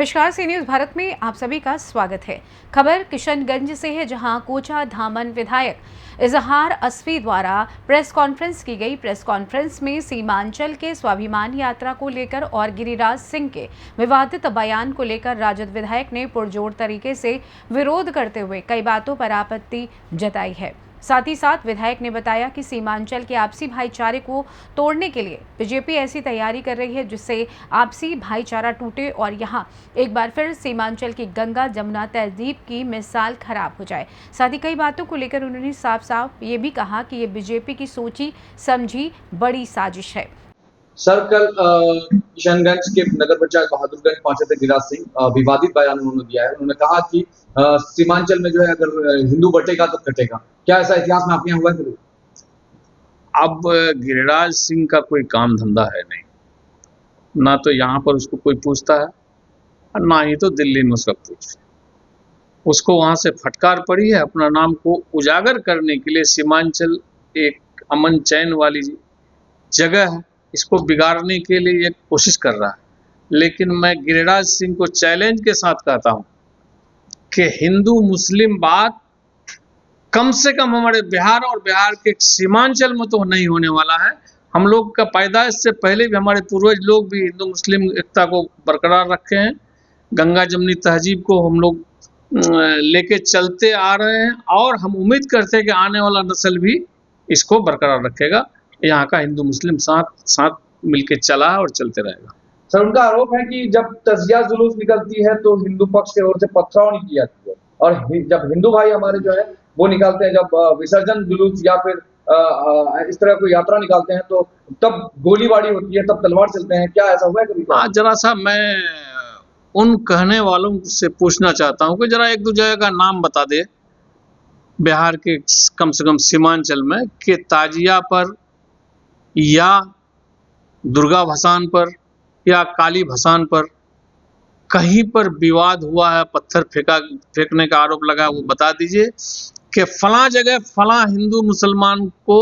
नमस्कार, सी न्यूज़ भारत में आप सभी का स्वागत है। खबर किशनगंज से है, जहां कोचा धामन विधायक इजहार असफी द्वारा प्रेस कॉन्फ्रेंस की गई। प्रेस कॉन्फ्रेंस में सीमांचल के स्वाभिमान यात्रा को लेकर और गिरिराज सिंह के विवादित बयान को लेकर राजद विधायक ने पुरजोर तरीके से विरोध करते हुए कई बातों पर आपत्ति जताई है। साथ ही साथ विधायक ने बताया कि सीमांचल के आपसी भाईचारे को तोड़ने के लिए बीजेपी ऐसी तैयारी कर रही है जिससे आपसी भाईचारा टूटे और यहां एक बार फिर सीमांचल की गंगा जमुना तहजीब की मिसाल खराब हो जाए। साथ ही कई बातों को लेकर उन्होंने साफ साफ ये भी कहा कि ये बीजेपी की सोची समझी बड़ी साजिश है। सर, कल किशनगंज के नगर पंचायत बहादुरगंज पहुंचे थे गिरिराज सिंह। विवादित बयान उन्होंने दिया है। उन्होंने कहा कि सीमांचल में जो है अगर हिंदू बटेगा तो कटेगा। क्या ऐसा इतिहास में आपके यहाँ हुआ है? अब गिरिराज सिंह का कोई काम धंधा है नहीं, ना तो यहाँ पर उसको कोई पूछता है और ना ही तो दिल्ली में उसका पूछ। उसको वहां से फटकार पड़ी है अपना नाम को उजागर करने के लिए। सीमांचल एक अमन चैन वाली जगह है, इसको बिगाड़ने के लिए ये कोशिश कर रहा है। लेकिन मैं गिरिराज सिंह को चैलेंज के साथ कहता हूं कि हिंदू मुस्लिम बात कम से कम हमारे बिहार और बिहार के सीमांचल में तो नहीं होने वाला है। हम लोग का पैदाइश से पहले भी हमारे पूर्वज लोग भी हिंदू मुस्लिम एकता को बरकरार रखे हैं। गंगा जमुनी तहजीब को हम लोग लेके चलते आ रहे हैं और हम उम्मीद करते हैं कि आने वाला नस्ल भी इसको बरकरार रखेगा। यहाँ का हिंदू मुस्लिम साथ साथ मिलके चला है और चलते रहेगा। सर, उनका आरोप है कि जब तजिया जुलूस निकलती है तो हिंदू पक्ष की ओर से पथराव की जाती है, और जब हिंदू भाई हमारे जो है वो निकालते हैं, जब विसर्जन जुलूस या फिर इस तरह कोई यात्रा निकालते हैं तो तब गोलीबारी होती है, तब तलवार चलते हैं। क्या ऐसा हुआ है कभी? जरा सा मैं उन कहने वालों से पूछना चाहता हूँ कि जरा एक दो जगह का नाम बता दे बिहार के कम से कम सीमांचल में कि ताजिया पर या दुर्गा भसान पर या काली भसान पर कहीं पर विवाद हुआ है, पत्थर फेंकने का आरोप लगा, वो बता दीजिए कि फलां जगह फलां हिंदू मुसलमान को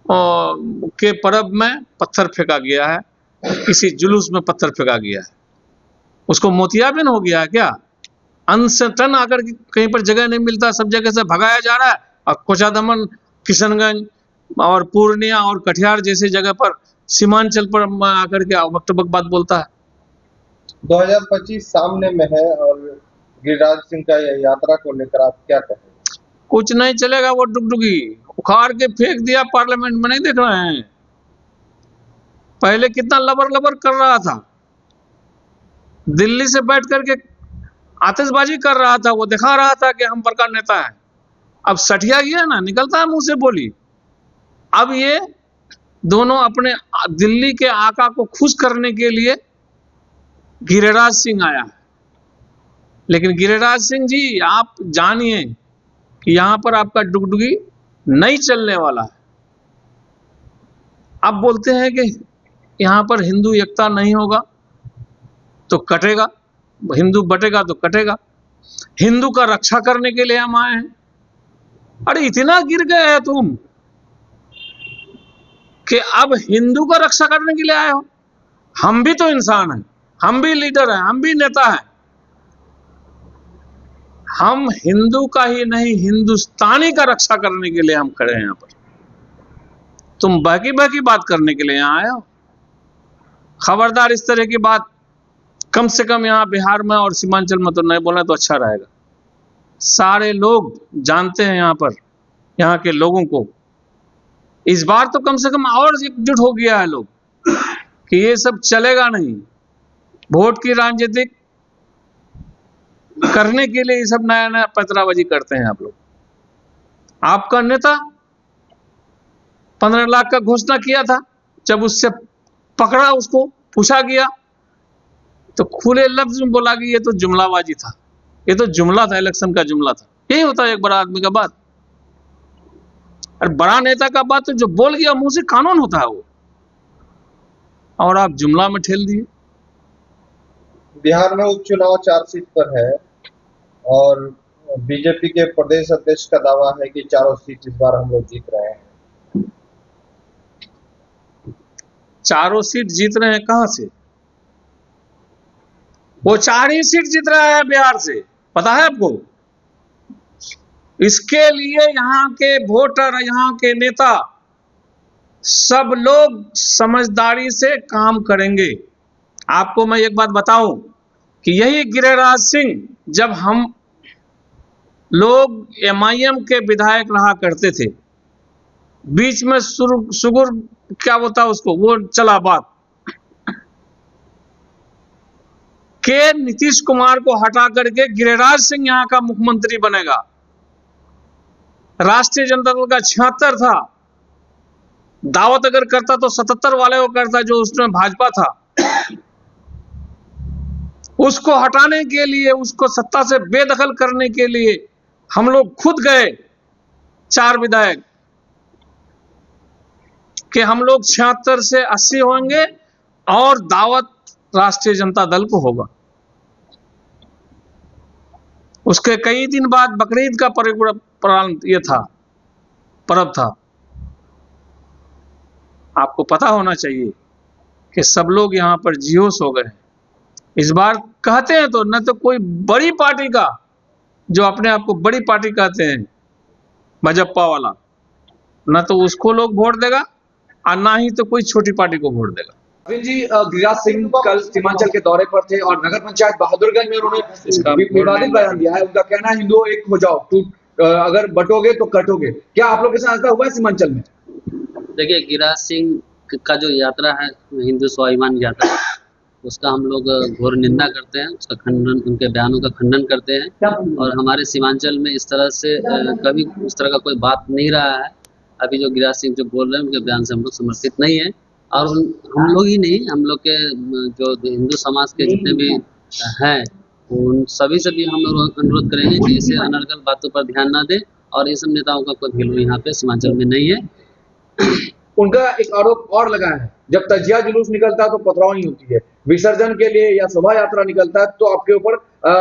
के पर्व में पत्थर फेंका गया है, किसी जुलूस में पत्थर फेंका गया है। उसको मोतियाबिंद हो गया है क्या? अनसटन आकर कहीं पर जगह नहीं मिलता, सब जगह से भगाया जा रहा है। और कोचा दमन, किशनगंज और पूर्णिया और कटिहार जैसी जगह पर सीमांचल पर आकर के वक्तव्य बात बोलता है। 2025 सामने में है और गिरिराज सिंह का यह यात्रा को लेकर आप क्या कहेंगे? कुछ नहीं चलेगा, वो डुगडुगी उखाड़ के फेंक दिया पार्लियामेंट में। नहीं देख रहे हैं पहले कितना लबर लबर कर रहा था, दिल्ली से बैठ करके आतिशबाजी कर रहा था, वो दिखा रहा था कि हम बड़का नेता है। अब सठिया गया ना, निकलता है मुंह से बोली। अब ये दोनों अपने दिल्ली के आका को खुश करने के लिए गिरिराज सिंह आया है। लेकिन गिरिराज सिंह जी, आप जानिए कि यहां पर आपका डुगडुगी नहीं चलने वाला है। आप बोलते हैं कि यहां पर हिंदू एकता नहीं होगा तो कटेगा, हिंदू बटेगा तो कटेगा। हिंदू का रक्षा करने के लिए हम आए हैं। अरे इतना गिर गए हैं तुम कि अब हिंदू का रक्षा करने के लिए आए हो? हम भी तो इंसान हैं, हम भी लीडर हैं, हम भी नेता हैं। हम हिंदू का ही नहीं, हिंदुस्तानी का रक्षा करने के लिए हम खड़े हैं यहाँ पर। तुम बाकी बाकी बात करने के लिए यहाँ आए हो। खबरदार, इस तरह की बात कम से कम यहाँ बिहार में और सीमांचल में तो नहीं बोलना तो अच्छा रहेगा। सारे लोग जानते हैं यहाँ पर, यहाँ के लोगों को इस बार तो कम से कम और एकजुट हो गया है लोग कि ये सब चलेगा नहीं। वोट की राजनीति करने के लिए ये सब नया नया पैतराबाजी करते हैं आप लोग। आपका नेता 15 लाख का घोषणा किया था, जब उससे पकड़ा, उसको पूछा गया तो खुले लफ्ज में बोला कि ये तो जुमलाबाजी था, ये तो जुमला था, इलेक्शन का जुमला था। यही होता है एक बड़ा आदमी का बात। और बड़ा नेता का बात तो जो बोल गया मुंह से कानून होता है वो, और आप जुमला में ठेल दिए। बिहार में उपचुनाव 4 सीट पर है और बीजेपी के प्रदेश अध्यक्ष का दावा है कि चारों सीट इस बार हम लोग जीत रहे हैं। चारों सीट जीत रहे हैं कहां से? वो 4 ही सीट जीत रहा है बिहार से, पता है आपको? इसके लिए यहाँ के वोटर, यहाँ के नेता सब लोग समझदारी से काम करेंगे। आपको मैं एक बात बताऊं कि यही गिरिराज सिंह, जब हम लोग एमआईएम के विधायक रहा करते थे, बीच में सुगुर क्या बोलता उसको, वो चला बात के नीतीश कुमार को हटा करके गिरिराज सिंह यहाँ का मुख्यमंत्री बनेगा। राष्ट्रीय जनता दल का 76 था, दावत अगर करता तो 77 वाले को करता जो उसमें भाजपा था। उसको हटाने के लिए, उसको सत्ता से बेदखल करने के लिए हम लोग खुद गए 4 विधायक कि हम लोग 76 से 80 होंगे और दावत राष्ट्रीय जनता दल को होगा। उसके कई दिन बाद बकरीद का पर्व था। आपको पता होना चाहिए कि सब लोग यहाँ पर जियोस हो गए। इस बार कहते हैं तो न तो कोई बड़ी पार्टी का, जो अपने आप को बड़ी पार्टी कहते हैं भाजपा वाला, न तो उसको लोग वोट देगा और ना ही तो कोई छोटी पार्टी को वोट देगा। अरविंद जी, गिरिराज सिंह कल सीमांचल के दौरे पर थे और नगर पंचायत बहादुरगंज में उन्होंने विवादित बयान दिया है। उनका कहना है हिंदुओं एक हो जाओ, अगर बटोगे तो कटोगे। क्या आप लोग के साथ ऐसा हुआ है सीमांचल में? देखिए, गिरिराज सिंह का जो यात्रा है हिंदू स्वाभिमान यात्रा, उसका हम लोग घोर निंदा करते हैं, उसका खंडन, उनके बयानों का खंडन करते हैं। और हमारे सीमांचल में इस तरह से कभी उस तरह का कोई बात नहीं रहा है। अभी जो गिरिराज सिंह जो बोल रहे हैं उनके बयान से हम लोग समर्थित नहीं है। और हम लोग ही नहीं, हम लोग के जो हिंदू समाज के जितने भी हैं उन सभी से भी हम लोग अनुरोध करेंगे कि इसे अनर्गल बातों पर ध्यान ना दें। और ये सब नेताओं का कोई वैल्यू यहाँ पे सीमांचल में नहीं है। उनका एक आरोप और लगा है, जब तजिया जुलूस निकलता है तो पथरावनी होती है, विसर्जन के लिए या शोभा यात्रा निकलता है तो आपके ऊपर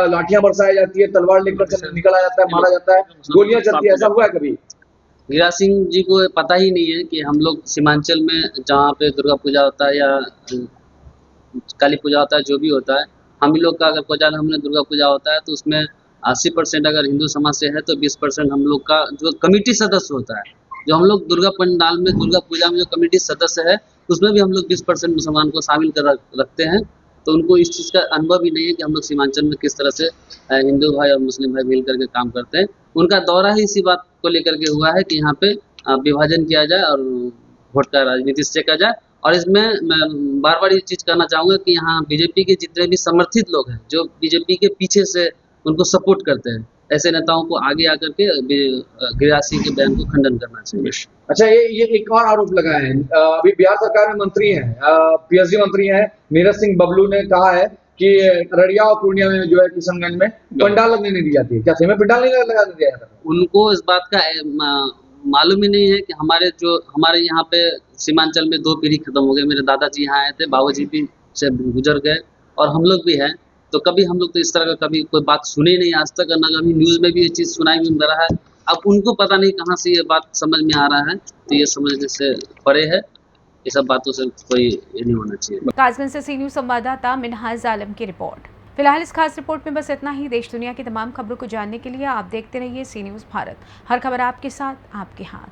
लाठियां बरसाई जाती है, तलवार लेकर निकला जाता है, मारा जाता है, गोलियां चलती है। ऐसा हुआ है कभी? गिरिराज सिंह जी को पता ही नहीं है कि हम लोग सीमांचल में जहाँ पे दुर्गा पूजा होता है या काली पूजा होता है, जो भी होता है, हम ही लोग का अगर कोचाल हमने दुर्गा पूजा होता है तो उसमें 80% अगर हिंदू समाज से है तो 20% हम लोग का जो कमेटी सदस्य होता है, जो हम लोग दुर्गा पंडाल में, दुर्गा पूजा में जो कमेटी सदस्य है उसमें भी हम लोग 20% मुसलमान को शामिल कर रखते हैं। तो उनको इस चीज़ का अनुभव ही नहीं है कि हम लोग सीमांचल में किस तरह से हिंदू भाई और मुस्लिम भाई मिल करके काम करते हैं। उनका दौरा ही इसी बात को लेकर के हुआ है कि यहाँ पे विभाजन किया जाए और वोट का राजनीति सेका जाए। और इसमें मैं बार बार ये चीज़ कहना चाहूँगा कि यहाँ बीजेपी के जितने भी समर्थित लोग हैं, जो बीजेपी के पीछे से उनको सपोर्ट करते हैं, ऐसे नेताओं को आगे आकर के गिरिराज सिंह के बयान को खंडन करना चाहिए। अच्छा, ये एक और आरोप लगा है। अभी बिहार सरकार में मंत्री हैं, पीएचडी मंत्री हैं नीरज सिंह बबलू ने कहा है कि अररिया और पूर्णिया में जो है किशनगंज में पंडाल लगने नहीं दी जाती है। क्या सही में पंडाल नहीं लगा दिया जाता? उनको इस बात का मालूम ही नहीं है कि हमारे यहाँ पे सीमांचल में 2 पीढ़ी खत्म हो गए। मेरे दादाजी यहाँ आए थे, बाबूजी भी से गुजर गए और हम लोग भी हैं। तो कभी हम लोग तो इस तरह का कभी कोई बात सुने नहीं आज तक, न कभी न्यूज़ में भी ये चीज़ सुनाई मिल रहा है। अब उनको पता नहीं कहाँ से ये बात समझ में आ रहा है, तो ये समझने से परे है। ये सब बातों से कोई ये नहीं होना चाहिए। कासगंज से सी न्यूज़ संवाददाता मिनहाज आलम की रिपोर्ट। फिलहाल इस खास रिपोर्ट में बस इतना ही। देश दुनिया की तमाम खबरों को जानने के लिए आप देखते रहिए सी न्यूज़ भारत। हर खबर आपके साथ, आपके हाथ।